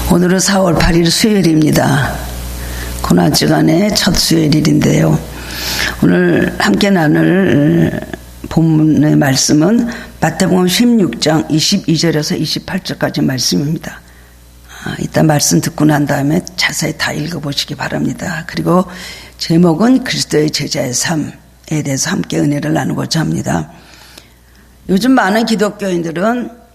오늘은 4월 8일 수요일입니다. 고난주간의 첫 수요일인데요. 오늘 함께 나눌 본문의 말씀은 마태복음 16장 22절에서 28절까지 말씀입니다. 이따 말씀 듣고 난 다음에 자세히 다 읽어보시기 바랍니다. 그리고 제목은 그리스도의 제자의 삶에 대해서 함께 은혜를 나누고자 합니다. 요즘 많은 기독교인들은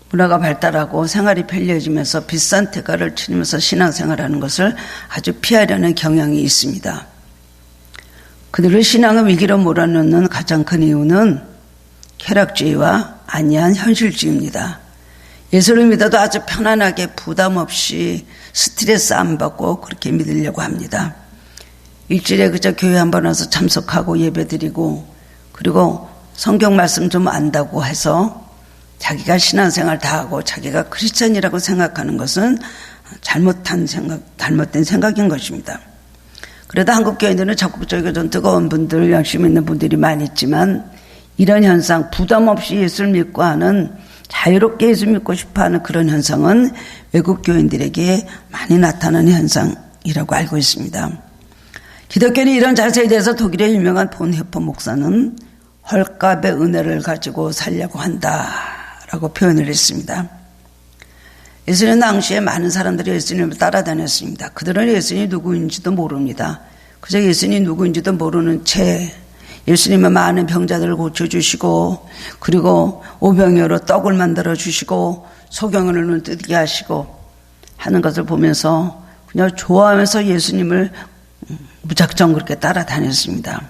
문화가 발달하고 생활이 편리해지면서 비싼 대가를 치르면서 신앙생활하는 것을 아주 피하려는 경향이 있습니다. 그들의 신앙의 위기로 몰아넣는 가장 큰 이유는 쾌락주의와 안이한 현실주의입니다. 예수를 믿어도 아주 편안하게 부담 없이 스트레스 안 받고 그렇게 믿으려고 합니다. 일주일에 그저 교회 한번 와서 참석하고 예배드리고 그리고 성경 말씀 좀 안다고 해서 자기가 신앙생활 다 하고 자기가 크리스천이라고 생각하는 것은 잘못된 생각인 것입니다. 그래도 한국 교인들은 적극적이고 좀 뜨거운 분들, 열심히 있는 분들이 많이 있지만 이런 현상, 부담 없이 예수를 믿고 하는 자유롭게 예수 믿고 싶어하는 그런 현상은 외국 교인들에게 많이 나타나는 현상이라고 알고 있습니다. 기독교는 이런 자세에 대해서 독일의 유명한 본헤퍼 목사는 헐값의 은혜를 가지고 살려고 한다라고 표현을 했습니다. 예수님 당시에 많은 사람들이 예수님을 따라다녔습니다. 그들은 예수님이 누구인지도 모릅니다. 그저 예수님이 누구인지도 모르는 채 예수님의 많은 병자들을 고쳐주시고 그리고 오병이어로 떡을 만들어 주시고 소경을 눈을 뜨게 하시고 하는 것을 보면서 그냥 좋아하면서 예수님을 무작정 그렇게 따라다녔습니다.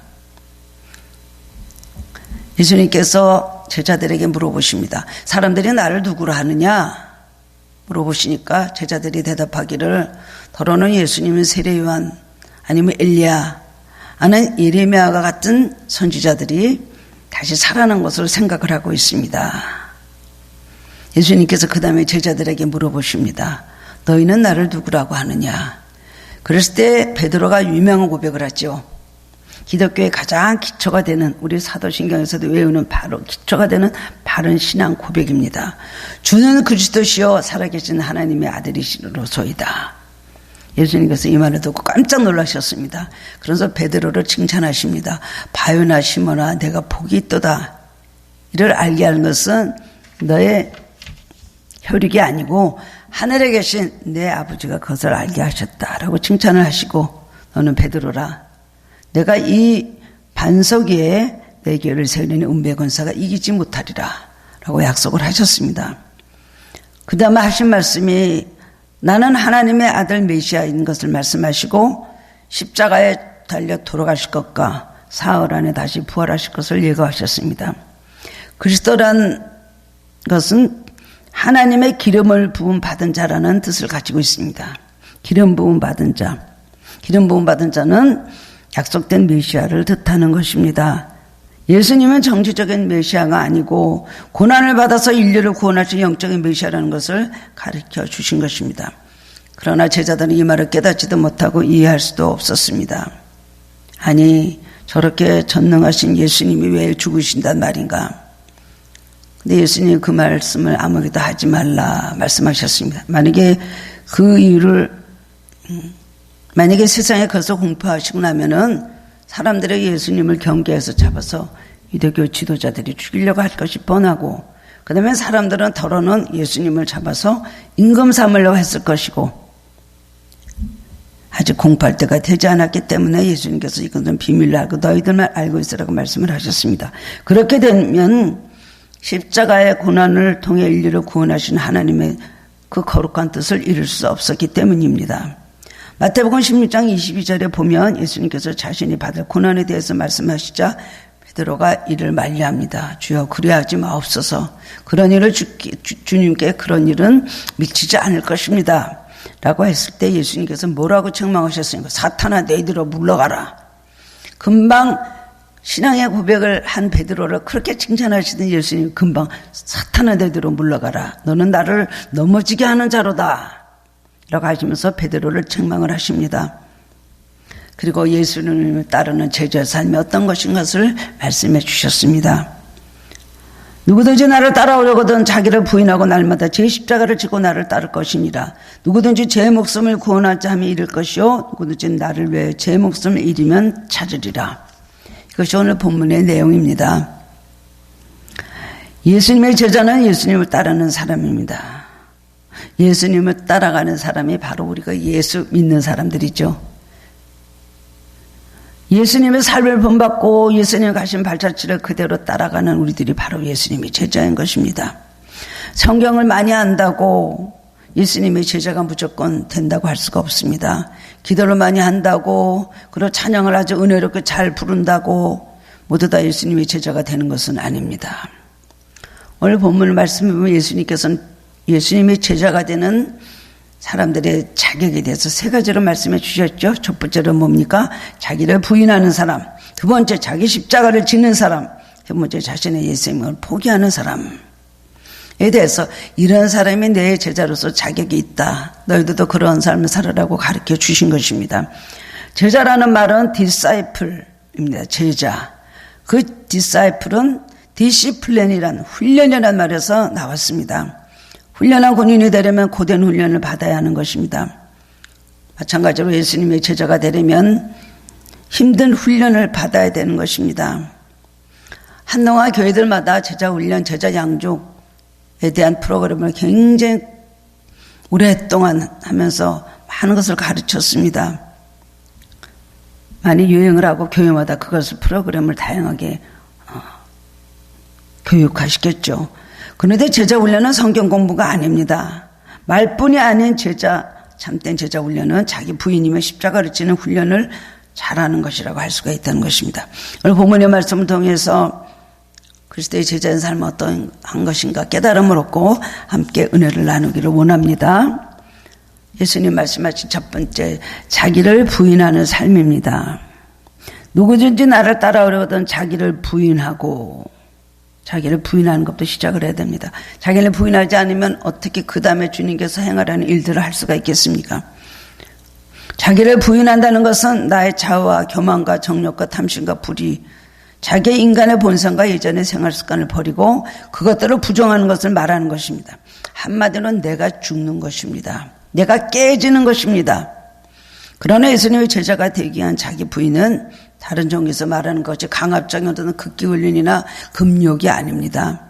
예수님께서 제자들에게 물어보십니다. 사람들이 나를 누구로 하느냐? 물어보시니까 제자들이 대답하기를 더러는 예수님은 세례요한 아니면 엘리야 아는 예레미야와 같은 선지자들이 다시 살아난 것으로 생각을 하고 있습니다. 예수님께서 그 다음에 제자들에게 물어보십니다. 너희는 나를 누구라고 하느냐? 그랬을 때 베드로가 유명한 고백을 하죠. 기독교의 가장 기초가 되는 우리 사도신경에서도 외우는 바로 기초가 되는 바른 신앙 고백입니다. 주는 그리스도시요 살아계신 하나님의 아들이시로소이다. 예수님께서 이 말을 듣고 깜짝 놀라셨습니다. 그래서 베드로를 칭찬하십니다. 바요나 시몬아 내가 복이 있도다. 이를 알게 하는 것은 너의 혈육이 아니고 하늘에 계신 내 아버지가 그것을 알게 하셨다라고 칭찬을 하시고 너는 베드로라. 내가 이 반석 위에 내 교회를 세우는 은배 권사가 이기지 못하리라 라고 약속을 하셨습니다. 그 다음에 하신 말씀이 나는 하나님의 아들 메시아인 것을 말씀하시고 십자가에 달려 돌아가실 것과 사흘 안에 다시 부활하실 것을 예고하셨습니다. 그리스도란 것은 하나님의 기름을 부음 받은 자라는 뜻을 가지고 있습니다. 기름 부음 받은 자. 기름 부음 받은 자는 약속된 메시아를 뜻하는 것입니다. 예수님은 정치적인 메시아가 아니고 고난을 받아서 인류를 구원하신 영적인 메시아라는 것을 가르쳐 주신 것입니다. 그러나 제자들은 이 말을 깨닫지도 못하고 이해할 수도 없었습니다. 아니 저렇게 전능하신 예수님이 왜 죽으신단 말인가? 근데 예수님이 그 말씀을 아무에게도 하지 말라 말씀하셨습니다. 만약에 그 이유를 만약에 세상에 그것을 공표하시고 나면은 사람들의 예수님을 경계해서 잡아서 유대교 지도자들이 죽이려고 할 것이 뻔하고 그 다음에 사람들은 더러는 예수님을 잡아서 임금 삼으려고 했을 것이고 아직 공포할 때가 되지 않았기 때문에 예수님께서 이것은 비밀로 알고 너희들만 알고 있으라고 말씀을 하셨습니다. 그렇게 되면 십자가의 고난을 통해 인류를 구원하신 하나님의 그 거룩한 뜻을 이룰 수 없었기 때문입니다. 마태복음 16장 22절에 보면 예수님께서 자신이 받을 고난에 대해서 말씀하시자 베드로가 이를 만류합니다. 주여 그리하지 마옵소서. 그런 일을 주님께 그런 일은 미치지 않을 것입니다. 라고 했을 때 예수님께서 뭐라고 책망하셨습니까? 사탄아 너희들아 물러가라. 금방 신앙의 고백을 한 베드로를 그렇게 칭찬하시던 예수님 금방 사탄아 너희들아 물러가라. 너는 나를 넘어지게 하는 자로다. 라고 하시면서 베드로를 책망을 하십니다. 그리고 예수님을 따르는 제자의 삶이 어떤 것인 것을 말씀해 주셨습니다. 누구든지 나를 따라오려거든 자기를 부인하고 날마다 제 십자가를 지고 나를 따를 것이니라. 누구든지 제 목숨을 구원하자 하면 잃을 것이요 누구든지 나를 위해 제 목숨을 잃으면 찾으리라. 이것이 오늘 본문의 내용입니다. 예수님의 제자는 예수님을 따르는 사람입니다. 예수님을 따라가는 사람이 바로 우리가 예수 믿는 사람들이죠. 예수님의 삶을 본받고 예수님 가신 발자취를 그대로 따라가는 우리들이 바로 예수님의 제자인 것입니다. 성경을 많이 안다고 예수님의 제자가 무조건 된다고 할 수가 없습니다. 기도를 많이 한다고 그리고 찬양을 아주 은혜롭게 잘 부른다고 모두 다 예수님의 제자가 되는 것은 아닙니다. 오늘 본문 말씀을 보면 예수님께서는 예수님의 제자가 되는 사람들의 자격에 대해서 세 가지로 말씀해 주셨죠. 첫 번째로 뭡니까? 자기를 부인하는 사람. 두 번째 자기 십자가를 지는 사람. 세 번째 자신의 예수님을 포기하는 사람에 대해서 이런 사람이 내 제자로서 자격이 있다. 너희들도 그런 삶을 살아라고 가르쳐 주신 것입니다. 제자라는 말은 disciple입니다. 제자. 그 disciple은 디시플린이란 훈련이라는 말에서 나왔습니다. 훈련한 군인이 되려면 고된 훈련을 받아야 하는 것입니다. 마찬가지로 예수님의 제자가 되려면 힘든 훈련을 받아야 되는 것입니다. 한동안 교회들마다 제자 훈련, 제자 양육에 대한 프로그램을 굉장히 오랫동안 하면서 많은 것을 가르쳤습니다. 많이 유행을 하고 교회마다 그것을 프로그램을 다양하게 교육화시켰죠. 그런데 제자 훈련은 성경 공부가 아닙니다. 말뿐이 아닌 제자, 참된 제자 훈련은 자기 부인이며 십자가를 지는 훈련을 잘하는 것이라고 할 수가 있다는 것입니다. 오늘 본문의 말씀을 통해서 그리스도의 제자의 삶은 어떠한 것인가 깨달음을 얻고 함께 은혜를 나누기를 원합니다. 예수님 말씀하신 첫 번째, 자기를 부인하는 삶입니다. 누구든지 나를 따라오려거든 자기를 부인하고, 자기를 부인하는 것부터 시작을 해야 됩니다. 자기를 부인하지 않으면 어떻게 그 다음에 주님께서 행하라는 일들을 할 수가 있겠습니까? 자기를 부인한다는 것은 나의 자아와 교만과 정욕과 탐심과 불의, 자기의 인간의 본성과 예전의 생활 습관을 버리고 그것들을 부정하는 것을 말하는 것입니다. 한마디로는 내가 죽는 것입니다. 내가 깨지는 것입니다. 그러나 예수님의 제자가 되기 위한 자기 부인은 다른 종에서 말하는 것이 강압적인 어떤 극기훈련이나 금욕이 아닙니다.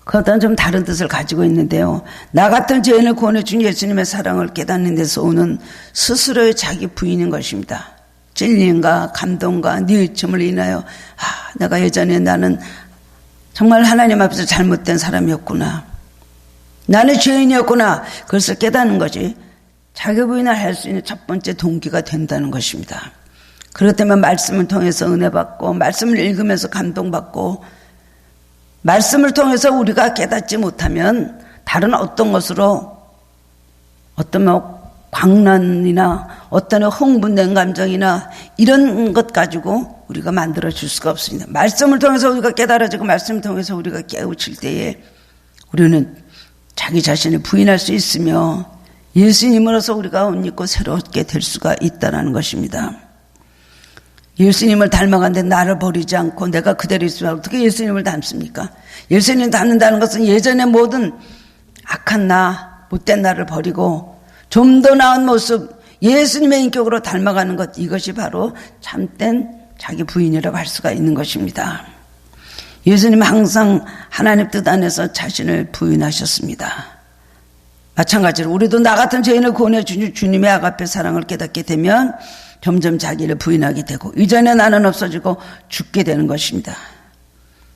그것과는 좀 다른 뜻을 가지고 있는데요. 나 같은 죄인을 구원해 준 예수님의 사랑을 깨닫는 데서 오는 스스로의 자기 부인인 것입니다. 진리인가 감동과 뉘우침을 인하여 내가 예전에 나는 정말 하나님 앞에서 잘못된 사람이었구나. 나는 죄인이었구나. 그것을 깨닫는 것이 자기 부인을 할 수 있는 첫 번째 동기가 된다는 것입니다. 그렇기 때문에 말씀을 통해서 은혜받고 말씀을 읽으면서 감동받고 말씀을 통해서 우리가 깨닫지 못하면 다른 어떤 것으로 어떤 광란이나 어떤 흥분된 감정이나 이런 것 가지고 우리가 만들어줄 수가 없습니다. 말씀을 통해서 우리가 깨달아지고 말씀을 통해서 우리가 깨우칠 때에 우리는 자기 자신을 부인할 수 있으며 예수님으로서 우리가 옷 입고 새롭게 될 수가 있다는 것입니다. 예수님을 닮아간데 나를 버리지 않고 내가 그대로 있으면 어떻게 예수님을 닮습니까? 예수님을 닮는다는 것은 예전의 모든 악한 나, 못된 나를 버리고 좀 더 나은 모습, 예수님의 인격으로 닮아가는 것, 이것이 바로 참된 자기 부인이라고 할 수가 있는 것입니다. 예수님은 항상 하나님 뜻 안에서 자신을 부인하셨습니다. 마찬가지로 우리도 나 같은 죄인을 구원해 주신 주님의 아가페 사랑을 깨닫게 되면 점점 자기를 부인하게 되고 이전의 나는 없어지고 죽게 되는 것입니다.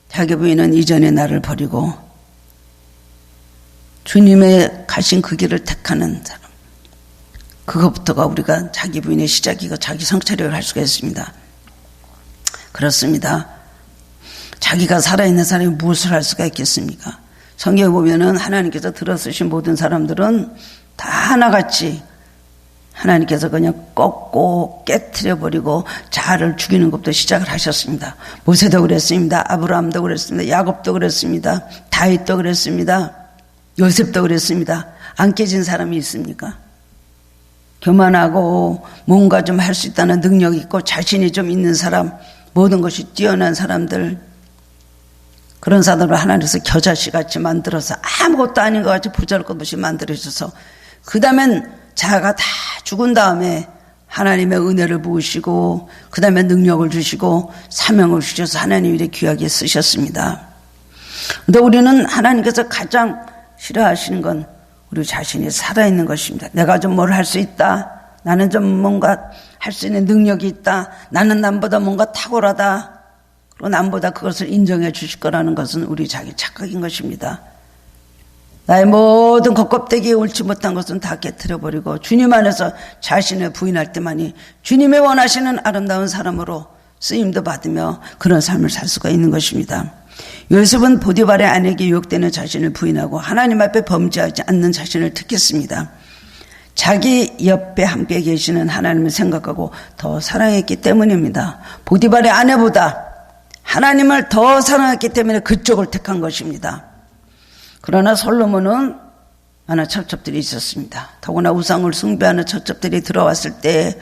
자기 부인은 이전의 나를 버리고 주님의 가신 그 길을 택하는 사람, 그것부터가 우리가 자기 부인의 시작이고 자기 성찰을 할 수가 있습니다. 그렇습니다. 자기가 살아있는 사람이 무엇을 할 수가 있겠습니까? 성경에 보면은 하나님께서 들어쓰신 모든 사람들은 다 하나같이 하나님께서 그냥 꺾고 깨트려버리고 자아를 죽이는 것부터 시작을 하셨습니다. 모세도 그랬습니다. 아브라함도 그랬습니다. 야곱도 그랬습니다. 다윗도 그랬습니다. 요셉도 그랬습니다. 안 깨진 사람이 있습니까? 교만하고 뭔가 좀 할 수 있다는 능력이 있고 자신이 좀 있는 사람, 모든 것이 뛰어난 사람들, 그런 사람을 하나님께서 겨자씨같이 만들어서 아무것도 아닌 것 같이 보잘것없이 만들어줘서 그 다음엔 자가 다 죽은 다음에 하나님의 은혜를 부으시고 그 다음에 능력을 주시고 사명을 주셔서 하나님이 이렇게 귀하게 쓰셨습니다. 그런데 우리는 하나님께서 가장 싫어하시는 건 우리 자신이 살아있는 것입니다. 내가 좀 뭘 할 수 있다. 나는 좀 뭔가 할 수 있는 능력이 있다. 나는 남보다 뭔가 탁월하다. 그리고 남보다 그것을 인정해 주실 거라는 것은 우리 자기 착각인 것입니다. 나의 모든 겉껍데기에 옳지 못한 것은 다 깨트려버리고 주님 안에서 자신을 부인할 때만이 주님의 원하시는 아름다운 사람으로 쓰임도 받으며 그런 삶을 살 수가 있는 것입니다. 요셉은 보디발의 아내에게 유혹되는 자신을 부인하고 하나님 앞에 범죄하지 않는 자신을 택했습니다. 자기 옆에 함께 계시는 하나님을 생각하고 더 사랑했기 때문입니다. 보디발의 아내보다 하나님을 더 사랑했기 때문에 그쪽을 택한 것입니다. 그러나 솔로몬은 많은 처첩들이 있었습니다. 더구나 우상을 숭배하는 처첩들이 들어왔을 때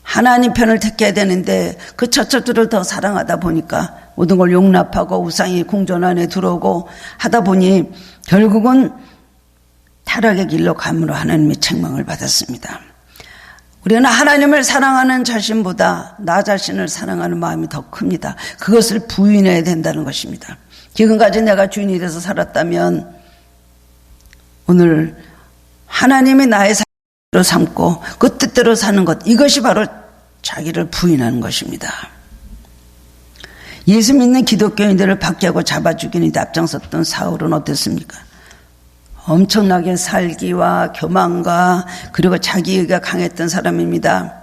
하나님 편을 택해야 되는데 그 처첩들을 더 사랑하다 보니까 모든 걸 용납하고 우상이 궁전 안에 들어오고 하다 보니 결국은 타락의 길로 감으로 하나님의 책망을 받았습니다. 우리는 하나님을 사랑하는 자신보다 나 자신을 사랑하는 마음이 더 큽니다. 그것을 부인해야 된다는 것입니다. 지금까지 내가 주인이 돼서 살았다면 오늘 하나님이 나의 삶으로 삼고 그 뜻대로 사는 것, 이것이 바로 자기를 부인하는 것입니다. 예수 믿는 기독교인들을 박해하고 잡아 죽이는 데 앞장섰던 사울은 어땠습니까? 엄청나게 살기와 교만과 그리고 자기가 강했던 사람입니다.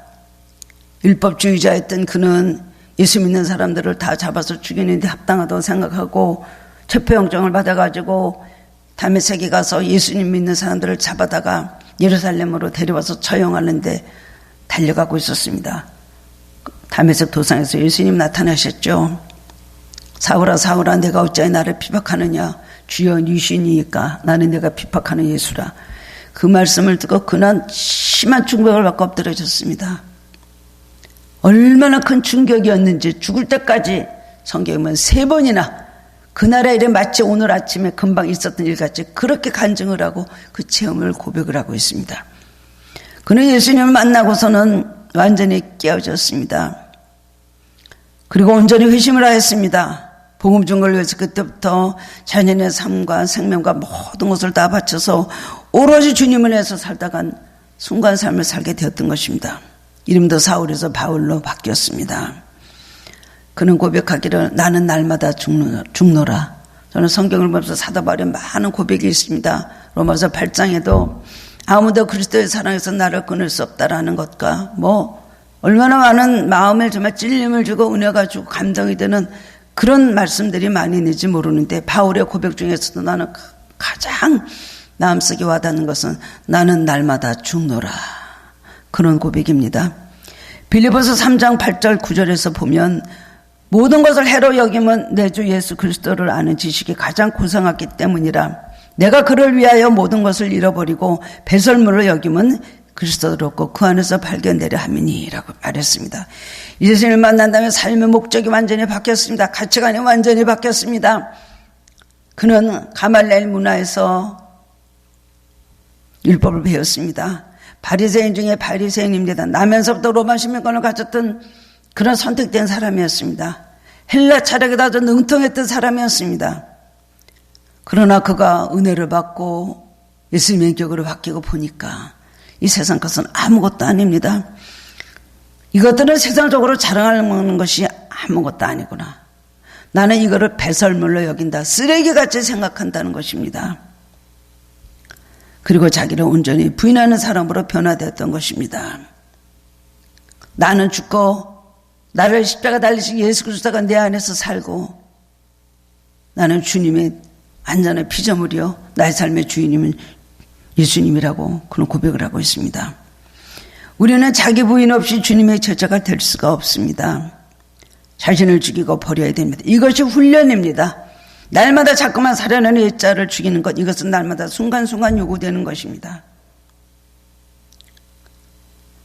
율법주의자였던 그는 예수 믿는 사람들을 다 잡아서 죽이는 데 합당하다고 생각하고 체포영장을 받아가지고 다메섹에 가서 예수님 믿는 사람들을 잡아다가 예루살렘으로 데려와서 처형하는데 달려가고 있었습니다. 다메섹 도상에서 예수님 나타나셨죠. 사울아 사울아 내가 어찌하여 나를 피박하느냐. 주여 니시니까 나는 내가 피박하는 예수라. 그 말씀을 듣고 그는 심한 충격을 받고 엎드려졌습니다. 얼마나 큰 충격이었는지 죽을 때까지 성경에 보면 3번이나 그날의 일에 마치 오늘 아침에 금방 있었던 일같이 그렇게 간증을 하고 그 체험을 고백을 하고 있습니다. 그는 예수님을 만나고서는 완전히 깨어졌습니다. 그리고 온전히 회심을 하였습니다. 복음 준 걸 위해서 그때부터 자신의 삶과 생명과 모든 것을 다 바쳐서 오로지 주님을 위해서 살다간 순간 삶을 살게 되었던 것입니다. 이름도 사울에서 바울로 바뀌었습니다. 그는 고백하기를 나는 날마다 죽노라. 저는 성경을 보면서 사도 바울의 많은 고백이 있습니다. 로마서 8장에도 아무도 그리스도의 사랑에서 나를 끊을 수 없다라는 것과 얼마나 많은 마음에 정말 찔림을 주고 은혜가 주고 감동이 되는 그런 말씀들이 많이 있는지 모르는데 바울의 고백 중에서도 나는 가장 마음속에 와닿는 것은 나는 날마다 죽노라. 그런 고백입니다. 빌립보서 3장 8절 9절에서 보면 모든 것을 해로 여기면 내 주 예수 그리스도를 아는 지식이 가장 고상하기 때문이라. 내가 그를 위하여 모든 것을 잃어버리고 배설물로 여기면 그리스도를 얻고 그 안에서 발견되려 함이니라고 말했습니다. 예수님을 만난 다음에 삶의 목적이 완전히 바뀌었습니다. 가치관이 완전히 바뀌었습니다. 그는 가말리엘 문화에서 율법을 배웠습니다. 바리새인 중에 바리새인입니다. 나면서부터 로마 시민권을 가졌던 그런 선택된 사람이었습니다. 헬라 철학에 아주 능통했던 사람이었습니다. 그러나 그가 은혜를 받고 예수님의 인격으로 바뀌고 보니까 이 세상 것은 아무것도 아닙니다. 이것들은 세상적으로 자랑하는 것이 아무것도 아니구나. 나는 이거를 배설물로 여긴다. 쓰레기같이 생각한다는 것입니다. 그리고 자기를 온전히 부인하는 사람으로 변화되었던 것입니다. 나는 죽고 나를 십자가 달리신 예수 그리스도가 내 안에서 살고 나는 주님의 완전한 피조물이요 나의 삶의 주인님은 예수님이라고 그런 고백을 하고 있습니다. 우리는 자기 부인 없이 주님의 제자가 될 수가 없습니다. 자신을 죽이고 버려야 됩니다. 이것이 훈련입니다. 날마다 자꾸만 살아내는 옛자를 죽이는 것, 이것은 날마다 순간순간 요구되는 것입니다.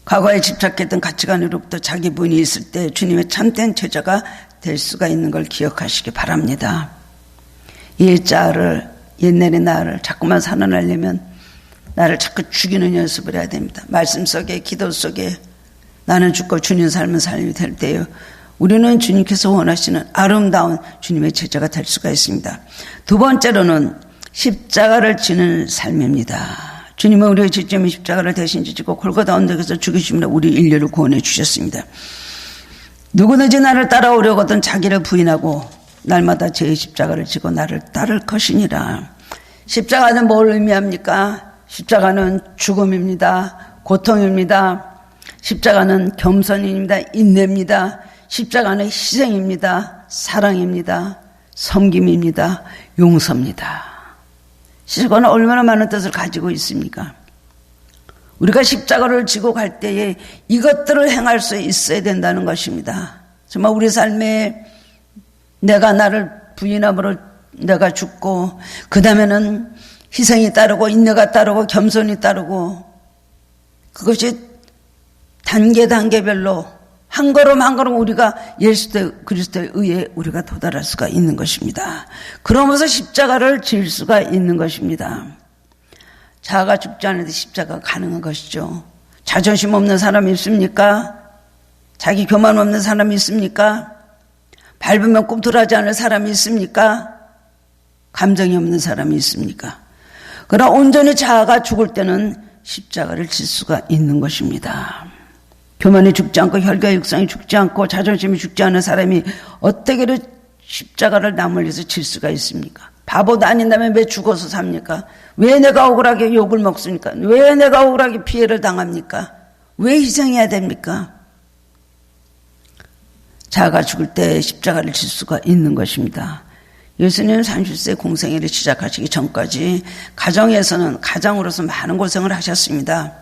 과거에 집착했던 가치관으로부터 자기 부인이 있을 때 주님의 참된 제자가 될 수가 있는 걸 기억하시기 바랍니다. 옛날의 나를 자꾸만 살아나려면 나를 자꾸 죽이는 연습을 해야 됩니다. 말씀 속에, 기도 속에 나는 죽고 주님 삶은 삶이 될 때요, 우리는 주님께서 원하시는 아름다운 주님의 제자가 될 수가 있습니다. 두 번째로는 십자가를 지는 삶입니다. 주님은 우리의 지점인 십자가를 대신 지시고 골고다 언덕에서 죽으심으로 우리 인류를 구원해 주셨습니다. 누구든지 나를 따라오려거든 자기를 부인하고 날마다 제 십자가를 지고 나를 따를 것이니라. 십자가는 뭘 의미합니까? 십자가는 죽음입니다. 고통입니다. 십자가는 겸손입니다. 인내입니다. 십자가는 희생입니다. 사랑입니다. 섬김입니다. 용서입니다. 십자가는 얼마나 많은 뜻을 가지고 있습니까? 우리가 십자가를 지고 갈 때에 이것들을 행할 수 있어야 된다는 것입니다. 정말 우리 삶에 내가 나를 부인함으로 내가 죽고, 그 다음에는 희생이 따르고 인내가 따르고 겸손이 따르고, 그것이 단계별로 한 걸음 한 걸음 우리가 예수 그리스도에 의해 우리가 도달할 수가 있는 것입니다. 그러면서 십자가를 질 수가 있는 것입니다. 자아가 죽지 않아도 십자가가 가능한 것이죠. 자존심 없는 사람이 있습니까? 자기 교만 없는 사람이 있습니까? 밟으면 꿈틀하지 않을 사람이 있습니까? 감정이 없는 사람이 있습니까? 그러나 온전히 자아가 죽을 때는 십자가를 질 수가 있는 것입니다. 교만이 죽지 않고 혈과 육성이 죽지 않고 자존심이 죽지 않은 사람이 어떻게 십자가를 남을 위해서 질 수가 있습니까? 바보도 아닌다면 왜 죽어서 삽니까? 왜 내가 억울하게 욕을 먹습니까? 왜 내가 억울하게 피해를 당합니까? 왜 희생해야 됩니까? 자아가 죽을 때 십자가를 질 수가 있는 것입니다. 예수님은 30세 공생애를 시작하시기 전까지 가정으로서 많은 고생을 하셨습니다.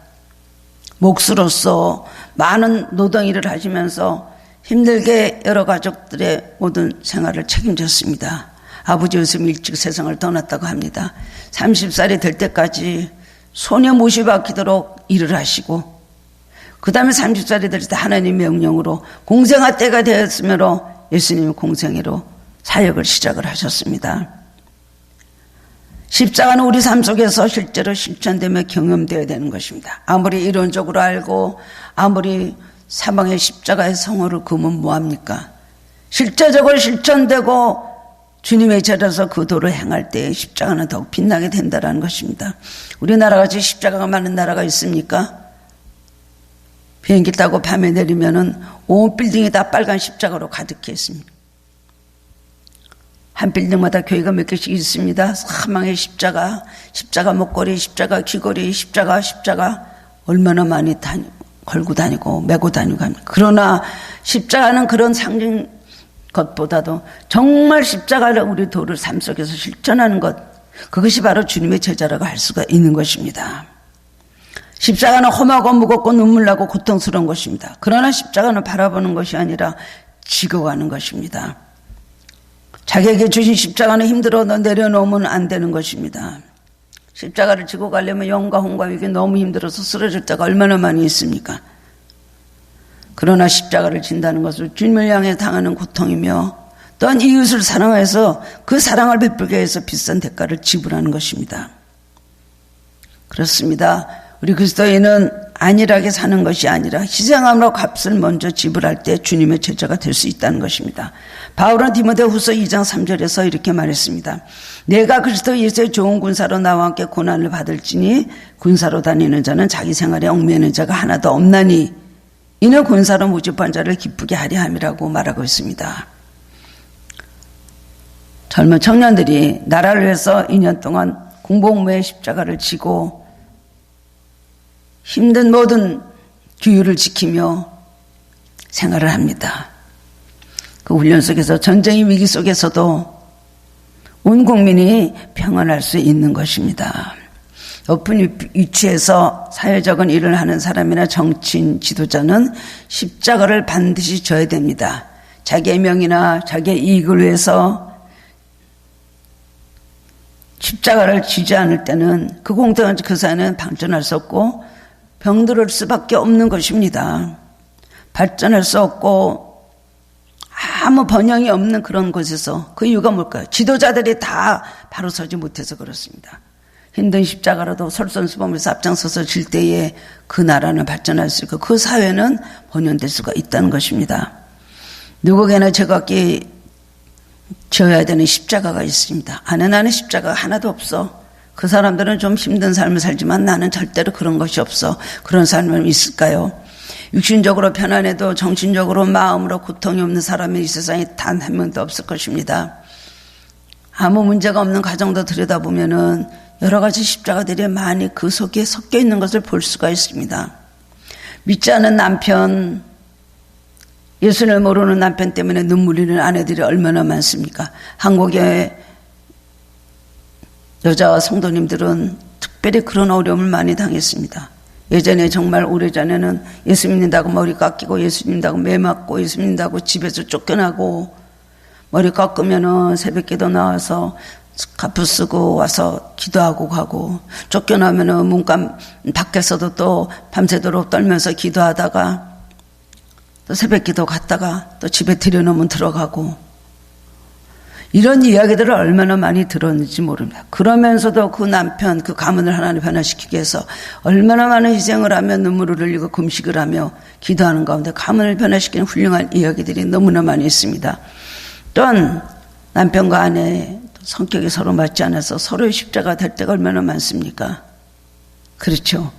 목수로서 많은 노동일을 하시면서 힘들게 여러 가족들의 모든 생활을 책임졌습니다. 아버지 예수님 일찍 세상을 떠났다고 합니다. 30살이 될 때까지 소녀 못이 박히도록 일을 하시고, 그 다음에 30살이 될 때 하나님의 명령으로 공생아 때가 되었으므로 예수님이 공생애로 사역을 시작을 하셨습니다. 십자가는 우리 삶 속에서 실제로 실천되며 경험되어야 되는 것입니다. 아무리 이론적으로 알고 아무리 사방의 십자가의 성호를 그으면 뭐합니까? 실제적으로 실천되고 주님의 제자로서 그 도를 행할 때 십자가는 더욱 빛나게 된다는 것입니다. 우리나라같이 십자가가 많은 나라가 있습니까? 비행기 타고 밤에 내리면은 온 빌딩이 다 빨간 십자가로 가득해 있습니다. 한 빌딩마다 교회가 몇 개씩 있습니다. 사망의 십자가, 십자가 목걸이, 십자가 귀걸이, 십자가 얼마나 많이 걸고 다니고 메고 다니고 합니다. 그러나 십자가는 그런 상징 것보다도 정말 십자가를 우리 도를 삶 속에서 실천하는 것, 그것이 바로 주님의 제자라고 할 수가 있는 것입니다. 십자가는 험하고 무겁고 눈물 나고 고통스러운 것입니다. 그러나 십자가는 바라보는 것이 아니라 지고 가는 것입니다. 자기에게 주신 십자가는 힘들어 내려놓으면 안 되는 것입니다. 십자가를 지고 가려면 영과 혼과 위기 너무 힘들어서 쓰러질 때가 얼마나 많이 있습니까? 그러나 십자가를 진다는 것은 주님을 향해 당하는 고통이며 또한 이웃을 사랑해서 그 사랑을 베풀게 해서 비싼 대가를 지불하는 것입니다. 그렇습니다. 우리 그리스도인은 안일하게 사는 것이 아니라 희생함으로 값을 먼저 지불할 때 주님의 제자가 될 수 있다는 것입니다. 바울은 디모데후서 2장 3절에서 이렇게 말했습니다. 내가 그리스도 예수의 좋은 군사로 나와 함께 고난을 받을지니 군사로 다니는 자는 자기 생활에 얽매이는 자가 하나도 없나니 이는 군사로 모집한 자를 기쁘게 하려 함이라고 말하고 있습니다. 젊은 청년들이 나라를 위해서 2년 동안 공복무의 십자가를 지고 힘든 모든 규율을 지키며 생활을 합니다. 그 훈련 속에서 전쟁의 위기 속에서도 온 국민이 평안할 수 있는 것입니다. 높은 위치에서 사회적인 일을 하는 사람이나 정치인 지도자는 십자가를 반드시 져야 됩니다. 자기의 명이나 자기의 이익을 위해서 십자가를 지지 않을 때는 그 공동한 그 사회는 발전할 수 없고 병들을 수밖에 없는 것입니다. 발전할 수 없고 아무 번영이 없는 그런 곳에서 그 이유가 뭘까요? 지도자들이 다 바로 서지 못해서 그렇습니다. 힘든 십자가라도 솔선수범해서 앞장서서 질 때에 그 나라는 발전할 수 있고 그 사회는 번영될 수가 있다는 것입니다. 누구에게나 제각기 지어야 되는 십자가가 있습니다. 나는 십자가가 하나도 없어. 그 사람들은 좀 힘든 삶을 살지만 나는 절대로 그런 것이 없어. 그런 사람은 있을까요? 육신적으로 편안해도 정신적으로 마음으로 고통이 없는 사람이 이 세상에 단 한 명도 없을 것입니다. 아무 문제가 없는 가정도 들여다보면은 여러 가지 십자가들이 많이 그 속에 섞여 있는 것을 볼 수가 있습니다. 믿지 않은 남편, 예수를 모르는 남편 때문에 눈물 흘리는 아내들이 얼마나 많습니까? 한국의 여자 성도님들은 특별히 그런 어려움을 많이 당했습니다. 예전에 정말 오래전에는 예수 믿는다고 머리 깎이고 예수 믿는다고 매 맞고 예수 믿는다고 집에서 쫓겨나고 머리 깎으면은 새벽기도 나와서 스카프 쓰고 와서 기도하고 가고 쫓겨나면은 문간 밖에서도 또 밤새도록 떨면서 기도하다가 또 새벽기도 갔다가 또 집에 들여놓으면 들어가고 이런 이야기들을 얼마나 많이 들었는지 모릅니다. 그러면서도 그 남편 그 가문을 하나님 변화시키기 위해서 얼마나 많은 희생을 하며 눈물을 흘리고 금식을 하며 기도하는 가운데 가문을 변화시키는 훌륭한 이야기들이 너무나 많이 있습니다. 또한 남편과 아내 성격이 서로 맞지 않아서 서로의 십자가 될 때가 얼마나 많습니까? 그렇죠.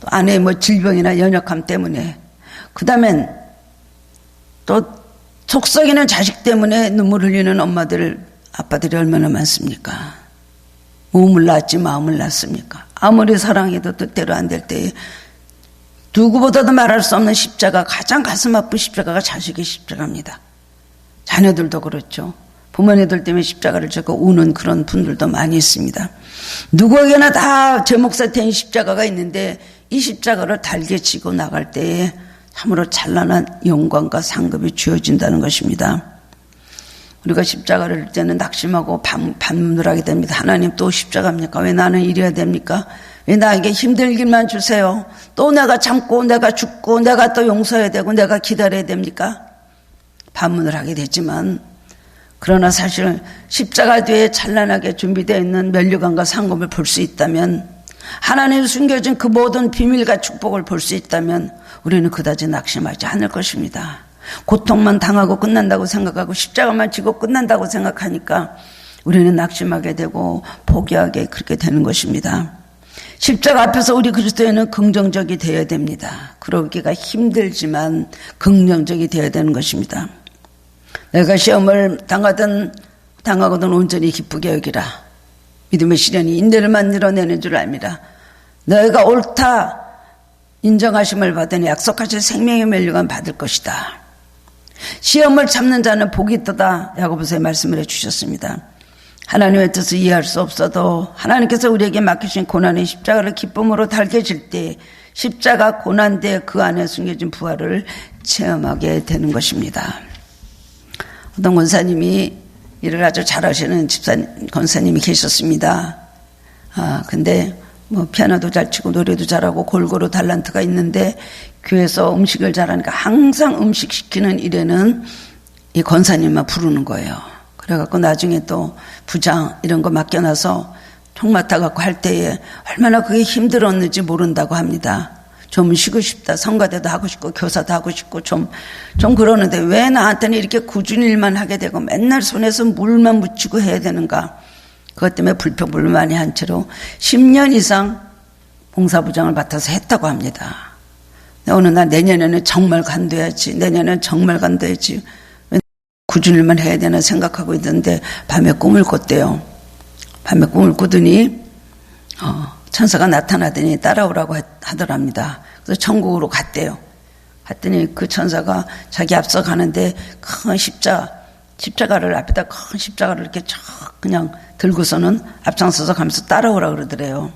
또 아내의 질병이나 연약함 때문에 그 다음엔 또 속썩이는 자식 때문에 눈물 흘리는 엄마들, 아빠들이 얼마나 많습니까? 몸을 낳았지 마음을 낳습니까? 아무리 사랑해도 뜻대로 안 될 때에 누구보다도 말할 수 없는 십자가, 가장 가슴 아픈 십자가가 자식의 십자가입니다. 자녀들도 그렇죠. 부모님들 때문에 십자가를 져고 우는 그런 분들도 많이 있습니다. 누구에게나 다 제 몫에 태인 십자가가 있는데 이 십자가를 달게 지고 나갈 때에 참으로 찬란한 영광과 상급이 주어진다는 것입니다. 우리가 십자가를 질 때는 낙심하고 반문을 하게 됩니다. 하나님 또 십자가입니까? 왜 나는 이래야 됩니까? 왜 나에게 힘들기만 주세요? 또 내가 참고 내가 죽고 내가 또 용서해야 되고 내가 기다려야 됩니까? 반문을 하게 되지만 그러나 사실 십자가 뒤에 찬란하게 준비되어 있는 면류관과 상급을 볼 수 있다면 하나님이 숨겨진 그 모든 비밀과 축복을 볼 수 있다면 우리는 그다지 낙심하지 않을 것입니다. 고통만 당하고 끝난다고 생각하고 십자가만 지고 끝난다고 생각하니까 우리는 낙심하게 되고 포기하게 그렇게 되는 것입니다. 십자가 앞에서 우리 그리스도인은 긍정적이 되어야 됩니다. 그러기가 힘들지만 긍정적이 되어야 되는 것입니다. 내가 시험을 당하거든 온전히 기쁘게 여기라. 믿음의 시련이 인내를 만들어내는 줄 압니다. 너희가 옳다 인정하심을 받으니 약속하신 생명의 면류관 받을 것이다. 시험을 참는 자는 복이 있도다. 야고보서에 말씀을 해주셨습니다. 하나님의 뜻을 이해할 수 없어도 하나님께서 우리에게 맡기신 고난의 십자가를 기쁨으로 달게 질 때 십자가 고난대 그 안에 숨겨진 부활을 체험하게 되는 것입니다. 어떤 권사님이 일을 아주 잘하시는 권사님이 계셨습니다. 근데 피아노도 잘 치고 노래도 잘하고 골고루 달란트가 있는데 교회에서 음식을 잘하니까 항상 음식 시키는 일에는 이 권사님만 부르는 거예요. 그래갖고 나중에 또 부장 이런 거 맡겨놔서 총 맡아갖고 할 때에 얼마나 그게 힘들었는지 모른다고 합니다. 좀 쉬고 싶다. 성가대도 하고 싶고 교사도 하고 싶고 좀 그러는데 왜 나한테는 이렇게 꾸준히 일만 하게 되고 맨날 손에서 물만 묻히고 해야 되는가. 그것 때문에 불평불만이 한 채로 10년 이상 봉사부장을 맡아서 했다고 합니다. 어느 날 내년에는 정말 간둬야지. 내년에는 정말 간둬야지. 꾸준히 일만 해야 되나 생각하고 있는데 밤에 꿈을 꿨대요. 밤에 꿈을 꾸더니 천사가 나타나더니 따라오라고 하더랍니다. 그래서 천국으로 갔대요. 갔더니 그 천사가 자기 앞서 가는데 큰 십자가를 앞에다 큰 십자가를 이렇게 쫙 그냥 들고서는 앞장서서 가면서 따라오라 그러더래요.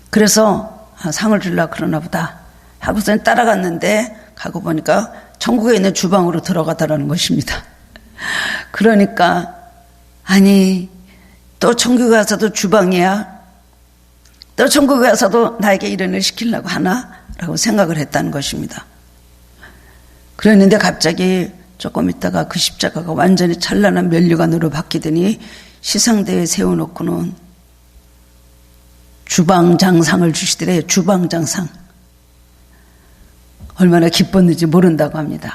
그래서 상을 주려고 그러나 보다 하고서는 따라갔는데 가고 보니까 천국에 있는 주방으로 들어가더라는 것입니다. 그러니까 아니 또 천국에 가서도 주방이야? 또 천국에 가서도 나에게 이런 일을 시키려고 하나? 라고 생각을 했다는 것입니다. 그랬는데 갑자기 조금 있다가 그 십자가가 완전히 찬란한 면류관으로 바뀌더니 시상대에 세워놓고는 주방장상을 주시더래요. 주방장상. 얼마나 기뻤는지 모른다고 합니다.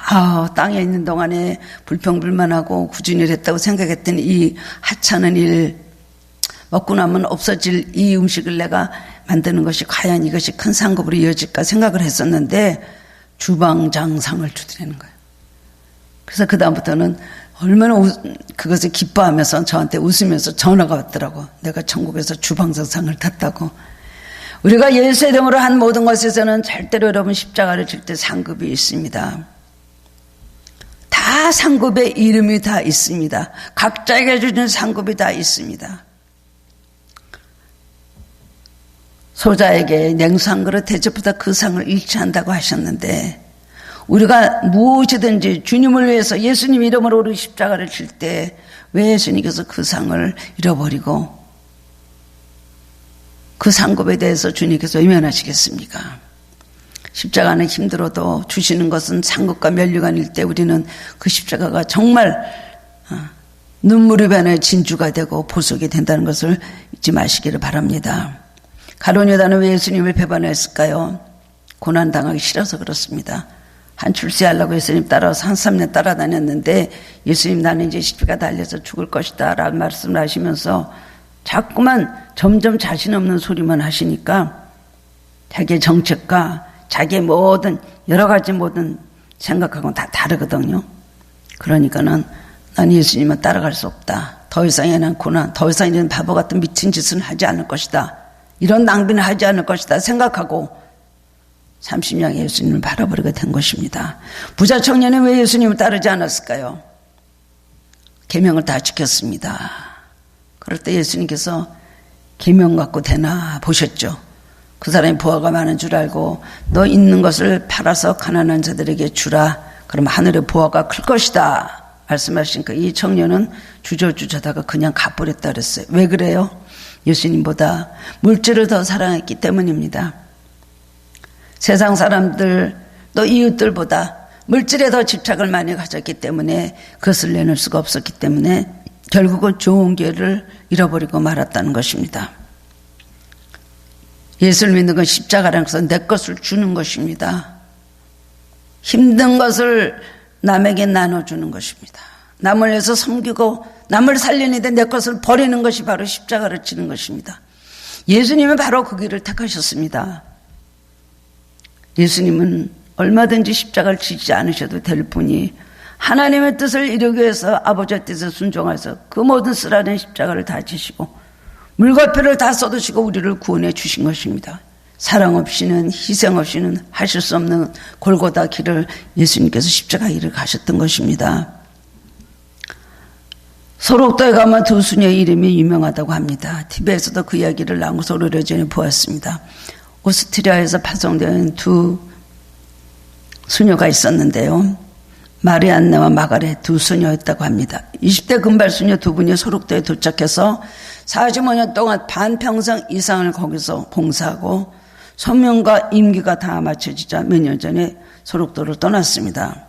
땅에 있는 동안에 불평불만하고 구준을 했다고 생각했더니 이 하찮은 일, 먹고 나면 없어질 이 음식을 내가 만드는 것이 과연 이것이 큰 상급으로 이어질까 생각을 했었는데 주방장상을 주더라는 거예요. 그래서 그 다음부터는 얼마나 그것을 기뻐하면서 저한테 웃으면서 전화가 왔더라고. 내가 천국에서 주방장상을 탔다고. 우리가 예수 이름으로 한 모든 것에서는 절대로 여러분 십자가를 질 때 상급이 있습니다. 다 상급의 이름이 다 있습니다. 각자에게 주는 상급이 다 있습니다. 소자에게 냉수 한 그릇 대접보다 그 상을 잃지 않는다고 하셨는데 우리가 무엇이든지 주님을 위해서 예수님 이름으로 우리 십자가를 칠 때 왜 예수님께서 그 상을 잃어버리고 그 상급에 대해서 주님께서 외면하시겠습니까? 십자가는 힘들어도 주시는 것은 상급과 면류관일 때 우리는 그 십자가가 정말 눈물이 변해 진주가 되고 보석이 된다는 것을 잊지 마시기를 바랍니다. 가룟 유다는 왜 예수님을 배반했을까요? 고난당하기 싫어서 그렇습니다. 한 출세하려고 예수님 따라서 한 3년 따라다녔는데 예수님 나는 이제 십자가 달려서 죽을 것이다 라는 말씀을 하시면서 자꾸만 점점 자신 없는 소리만 하시니까 자기의 정책과 자기의 모든 여러 가지 모든 생각하고는 다 다르거든요. 그러니까는 난 예수님은 따라갈 수 없다. 더 이상의 난 고난, 더 이상 이런 바보 같은 미친 짓은 하지 않을 것이다. 이런 낭비는 하지 않을 것이다 생각하고 30년 예수님을 바라버리게 된 것입니다. 부자 청년은 왜 예수님을 따르지 않았을까요? 계명을 다 지켰습니다. 그럴 때 예수님께서 계명 갖고 되나 보셨죠. 그 사람이 부하가 많은 줄 알고 너 있는 것을 팔아서 가난한 자들에게 주라. 그럼 하늘의 부하가 클 것이다. 말씀하시니까 이 청년은 주저주저다가 그냥 가버렸다 그랬어요. 왜 그래요? 예수님보다 물질을 더 사랑했기 때문입니다. 세상 사람들 또 이웃들보다 물질에 더 집착을 많이 가졌기 때문에 그것을 내놓을 수가 없었기 때문에 결국은 좋은 기회를 잃어버리고 말았다는 것입니다. 예수를 믿는 건 십자가라는 것은 내 것을 주는 것입니다. 힘든 것을 남에게 나눠주는 것입니다. 남을 위해서 섬기고 남을 살리는데 내 것을 버리는 것이 바로 십자가를 지는 것입니다. 예수님은 바로 그 길을 택하셨습니다. 예수님은 얼마든지 십자가를 지지 않으셔도 될 뿐이 하나님의 뜻을 이루기 위해서 아버지의 뜻에 순종해서 그 모든 쓰라린 십자가를 다 지시고 물과 피를 다 쏟으시고 우리를 구원해 주신 것입니다. 사랑 없이는 희생 없이는 하실 수 없는 골고다 길을 예수님께서 십자가 길을 가셨던 것입니다. 소록도에 가면 두 수녀의 이름이 유명하다고 합니다. TV에서도 그 이야기를 나눠서 오래전에 보았습니다. 오스트리아에서 파송된 두 수녀가 있었는데요. 마리안나와 마가렛 두 수녀였다고 합니다. 20대 금발 수녀 두 분이 소록도에 도착해서 45년 동안 반평생 이상을 거기서 봉사하고 소명과 임기가 다 마쳐지자 몇 년 전에 소록도를 떠났습니다.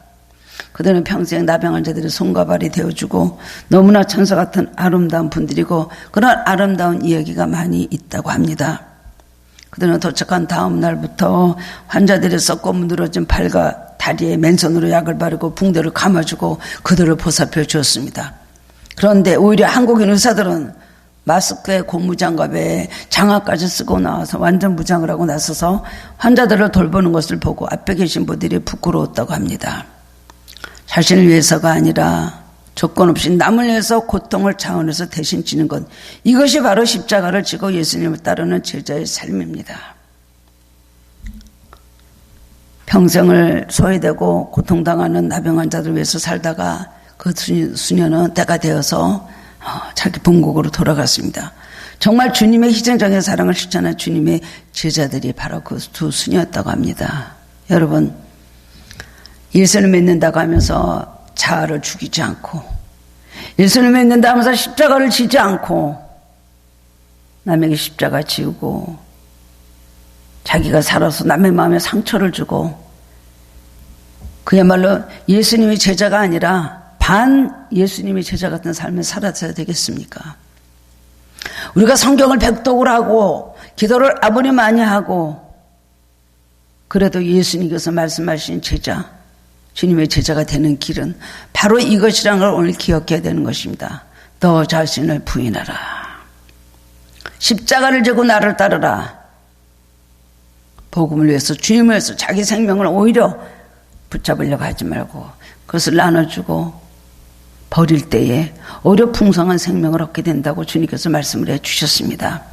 그들은 평생 나병 자들의 손과 발이 되어주고 너무나 천사 같은 아름다운 분들이고 그런 아름다운 이야기가 많이 있다고 합니다. 그들은 도착한 다음 날부터 환자들의 썩고 문드러진 팔과 다리에 맨손으로 약을 바르고 붕대를 감아주고 그들을 보살펴 주었습니다. 그런데 오히려 한국인 의사들은 마스크에 고무장갑에 장화까지 쓰고 나와서 완전 무장을 하고 나서서 환자들을 돌보는 것을 보고 앞에 계신 분들이 부끄러웠다고 합니다. 자신을 위해서가 아니라 조건 없이 남을 위해서 고통을 차원에서 대신 지는 것, 이것이 바로 십자가를 지고 예수님을 따르는 제자의 삶입니다. 평생을 소외되고 고통당하는 나병 환자들을 위해서 살다가 그 수녀는 때가 되어서 자기 본국으로 돌아갔습니다. 정말 주님의 희생적인 사랑을 실천한 주님의 제자들이 바로 그 두 수녀였다고 합니다. 여러분, 예수를 믿는다고 하면서 자아를 죽이지 않고 예수를 믿는다 하면서 십자가를 지지 않고 남에게 십자가 지우고 자기가 살아서 남의 마음에 상처를 주고 그야말로 예수님의 제자가 아니라 반 예수님의 제자 같은 삶을 살았어야 되겠습니까? 우리가 성경을 백독을 하고 기도를 아무리 많이 하고 그래도 예수님께서 말씀하신 제자, 주님의 제자가 되는 길은 바로 이것이라는 걸 오늘 기억해야 되는 것입니다. 너 자신을 부인하라. 십자가를 지고 나를 따르라. 복음을 위해서, 주님을 위해서 자기 생명을 오히려 붙잡으려고 하지 말고 그것을 나눠주고 버릴 때에 오히려 풍성한 생명을 얻게 된다고 주님께서 말씀을 해주셨습니다.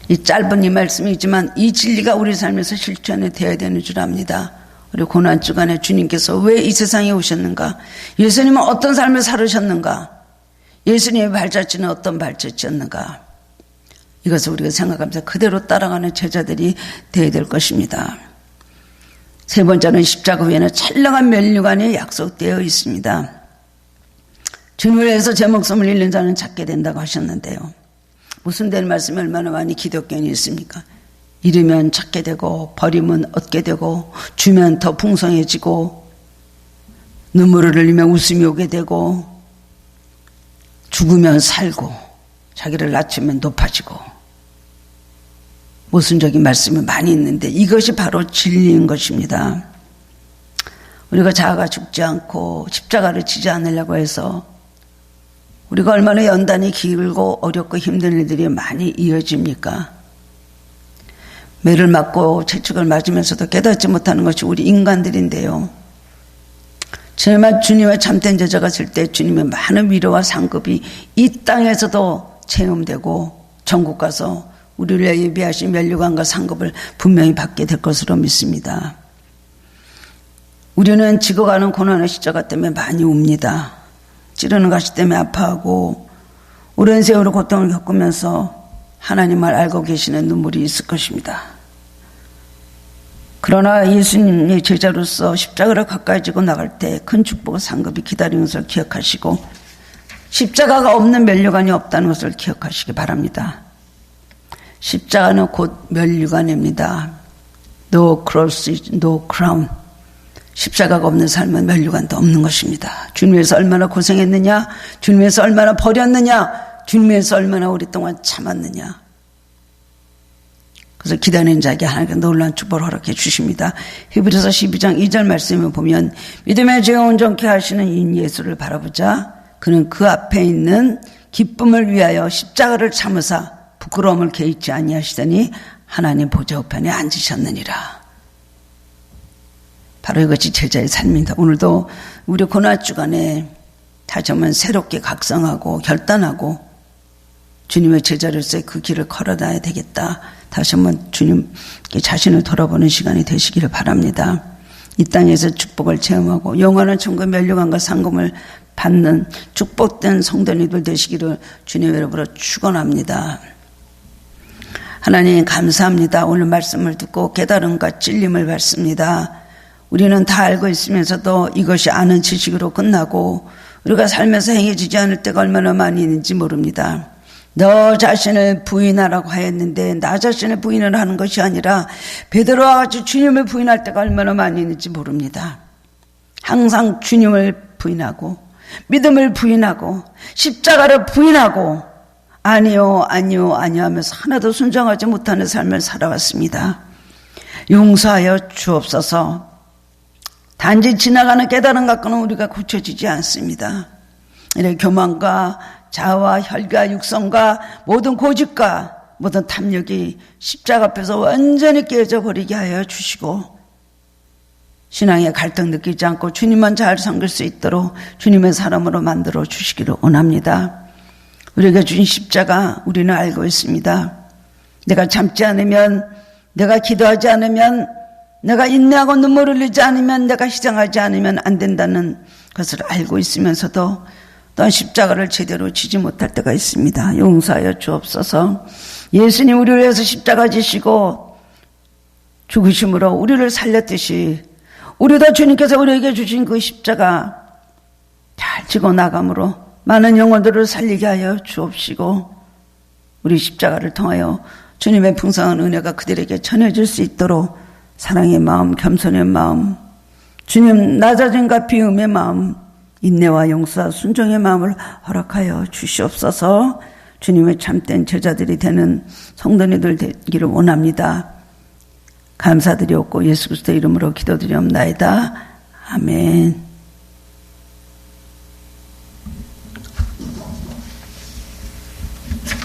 이 짧은 이 말씀이지만 이 진리가 우리 삶에서 실천이 되어야 되는 줄 압니다. 우리 고난주간에 주님께서 왜 이 세상에 오셨는가? 예수님은 어떤 삶을 살으셨는가? 예수님의 발자취는 어떤 발자취였는가? 이것을 우리가 생각하면서 그대로 따라가는 제자들이 되어야 될 것입니다. 세 번째는 십자가 위에는 찬란한 면류관이 약속되어 있습니다. 주님을 위해서 제 목숨을 잃는 자는 찾게 된다고 하셨는데요. 무슨 된 말씀이 얼마나 많이 기독교인이 있습니까? 잃으면 찾게 되고 버리면 얻게 되고 주면 더 풍성해지고 눈물을 흘리면 웃음이 오게 되고 죽으면 살고 자기를 낮추면 높아지고 모순적인 말씀이 많이 있는데 이것이 바로 진리인 것입니다. 우리가 자아가 죽지 않고 십자가를 지지 않으려고 해서 우리가 얼마나 연단이 길고 어렵고 힘든 일들이 많이 이어집니까? 매를 맞고 채찍을 맞으면서도 깨닫지 못하는 것이 우리 인간들인데요. 정말 주님의 참된 제자가 될 때 주님의 많은 위로와 상급이 이 땅에서도 체험되고 천국 가서 우리를 예비하신 면류관과 상급을 분명히 받게 될 것으로 믿습니다. 우리는 지고가는 고난의 십자가 때문에 많이 웁니다. 찌르는 가시 때문에 아파하고 오랜 세월을 고통을 겪으면서 하나님을 알고 계시는 눈물이 있을 것입니다. 그러나 예수님의 제자로서 십자가를 가까이 지고 나갈 때 큰 축복과 상급이 기다리는 것을 기억하시고 십자가가 없는 면류관이 없다는 것을 기억하시기 바랍니다. 십자가는 곧 면류관입니다. No cross, no crown. 십자가가 없는 삶은 면류관도 없는 것입니다. 주님 위해서 얼마나 고생했느냐, 주님 위해서 얼마나 버렸느냐, 주님 위해서 얼마나 오랫동안 참았느냐. 그래서 기다리는 자에게 하나님께서 놀라운 축복을 허락해 주십니다. 히브리서 12장 2절 말씀을 보면 믿음의 죄 온전케 하시는 이 예수를 바라보자 그는 그 앞에 있는 기쁨을 위하여 십자가를 참으사 부끄러움을 개의치 아니하시더니 하나님 보좌 우편에 앉으셨느니라. 바로 이것이 제자의 삶입니다. 오늘도 우리 고난주간에 다시 한번 새롭게 각성하고 결단하고 주님의 제자로서의 그 길을 걸어가야 되겠다. 다시 한번 주님께 자신을 돌아보는 시간이 되시기를 바랍니다. 이 땅에서 축복을 체험하고 영원한 천국의 면류관과 상급을 받는 축복된 성도님들 되시기를 주님의 이름으로 축원합니다. 하나님 감사합니다. 오늘 말씀을 듣고 깨달음과 찔림을 받습니다. 우리는 다 알고 있으면서도 이것이 아는 지식으로 끝나고 우리가 살면서 행해지지 않을 때가 얼마나 많이 있는지 모릅니다. 너 자신을 부인하라고 하였는데 나 자신을 부인을 하는 것이 아니라 베드로와 같이 주님을 부인할 때가 얼마나 많이 있는지 모릅니다. 항상 주님을 부인하고 믿음을 부인하고 십자가를 부인하고 아니요 하면서 하나도 순종하지 못하는 삶을 살아왔습니다. 용서하여 주옵소서. 단지 지나가는 깨달음 갖고는 우리가 고쳐지지 않습니다. 이렇게 교만과 자아와 혈과 육성과 모든 고집과 모든 탐욕이 십자가 앞에서 완전히 깨져버리게 하여 주시고 신앙의 갈등 느끼지 않고 주님만 잘 섬길 수 있도록 주님의 사람으로 만들어 주시기를 원합니다. 우리에게 주신 십자가 우리는 알고 있습니다. 내가 참지 않으면, 내가 기도하지 않으면, 내가 인내하고 눈물을 흘리지 않으면, 내가 희생하지 않으면 안 된다는 것을 알고 있으면서도 또한 십자가를 제대로 지지 못할 때가 있습니다. 용서하여 주옵소서. 예수님 우리를 위해서 십자가 지시고 죽으심으로 우리를 살렸듯이 우리도 주님께서 우리에게 주신 그 십자가 잘 지고 나감으로 많은 영혼들을 살리게 하여 주옵시고 우리 십자가를 통하여 주님의 풍성한 은혜가 그들에게 전해질 수 있도록 사랑의 마음, 겸손의 마음, 주님, 낮아짐과 비움의 마음, 인내와 용서와 순종의 마음을 허락하여 주시옵소서. 주님의 참된 제자들이 되는 성도님들 되기를 원합니다. 감사드렸고 예수 그리스도 이름으로 기도드리옵나이다. 아멘.